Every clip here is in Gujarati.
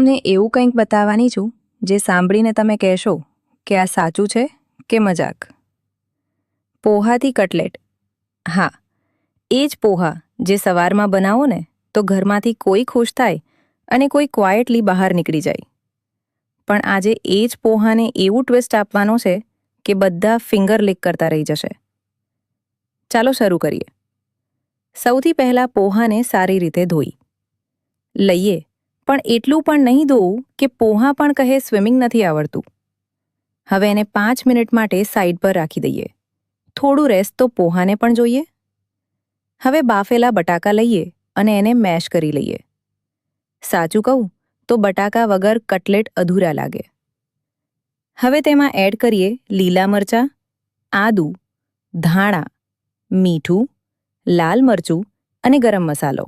તમને એવું કંઈક બતાવવાની છું જે સાંભળીને તમે કહેશો કે આ સાચું છે કે મજાક. પોહાથી કટલેટ. હા, એ જ પોહા જે સવારમાં બનાવો ને તો ઘરમાંથી કોઈ ખુશ થાય અને કોઈ ક્વાયટલી બહાર નીકળી જાય. પણ આજે એ જ પોહાને એવું ટ્વિસ્ટ આપવાનો છે કે બધા ફિંગર લિક કરતા રહી જશે. ચાલો શરૂ કરીએ. સૌથી પહેલાં પોહાને સારી રીતે ધોઈ લઈએ, પણ એટલું પણ નહીં ધોવું કે પોહા પણ કહે સ્વિમિંગ નથી આવડતું. હવે એને 5 મિનિટ માટે સાઈડ પર રાખી દઈએ. થોડું રેસ્ટ તો પોહાને પણ જોઈએ. હવે બાફેલા બટાકા લઈએ અને એને મેશ કરી લઈએ. સાચું કહું તો બટાકા વગર કટલેટ અધૂરા લાગે. હવે તેમાં એડ કરીએ લીલા મરચાં, આદુ, ધાણા, મીઠું, લાલ મરચું અને ગરમ મસાલો.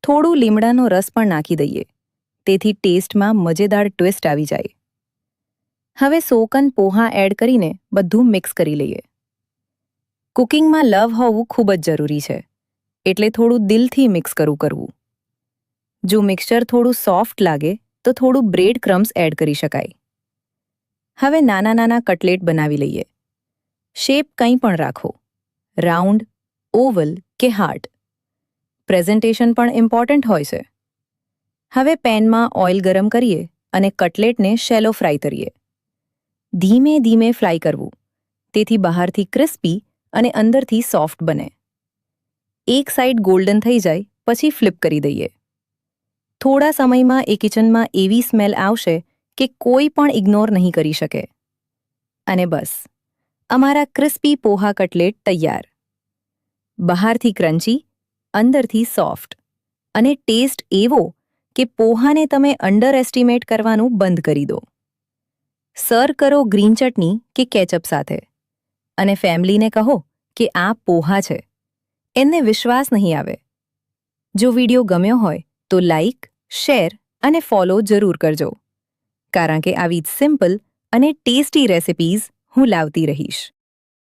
થોડું લીમડાનો રસ પણ નાખી દઈએ, તેથી ટેસ્ટમાં મજેદાર ટ્વિસ્ટ આવી જાય. હવે સોકન પોહા એડ કરીને બધું મિક્સ કરી લઈએ. કુકિંગમાં લવ હોવું ખૂબ જ જરૂરી છે, એટલે થોડું દિલથી મિક્સ કરવું. જો મિક્સચર થોડું સોફ્ટ લાગે તો થોડું બ્રેડ ક્રમ્સ એડ કરી શકાય. હવે નાના નાના કટલેટ બનાવી લઈએ. શેપ કંઈ પણ રાખો, રાઉન્ડ, ઓવલ કે હાર્ટ. પ્રેઝન્ટેશન પણ ઇમ્પોર્ટન્ટ હોય છે. હવે પેનમાં ઓઇલ ગરમ કરીએ અને કટલેટને શેલો ફ્રાય કરીએ. ધીમે ધીમે ફ્રાય કરવું, તેથી બહારથી ક્રિસ્પી અને અંદરથી સોફ્ટ બને. એક સાઈડ ગોલ્ડન થઈ જાય પછી ફ્લિપ કરી દઈએ. થોડા સમયમાં એ કિચનમાં એવી સ્મેલ આવશે કે કોઈ પણ ઇગ્નોર નહીં કરી શકે. અને બસ, અમારા ક્રિસ્પી પોહા કટલેટ તૈયાર. બહારથી ક્રન્ચી, અંદરથી સોફ્ટ અને ટેસ્ટ એવો કે પોહાને તમે અંડર એસ્ટિમેટ કરવાનું બંધ કરી દો. સર્વ કરો ગ્રીન ચટણી કે કેચઅપ સાથે અને ફેમિલીને કહો કે આ પોહા છે. એમને વિશ્વાસ નહીં આવે. જો વિડીયો ગમ્યો હોય તો લાઇક, શેર અને ફોલો જરૂર કરજો, કારણ કે આવી સિમ્પલ અને ટેસ્ટી રેસિપીઝ હું લાવતી રહીશ.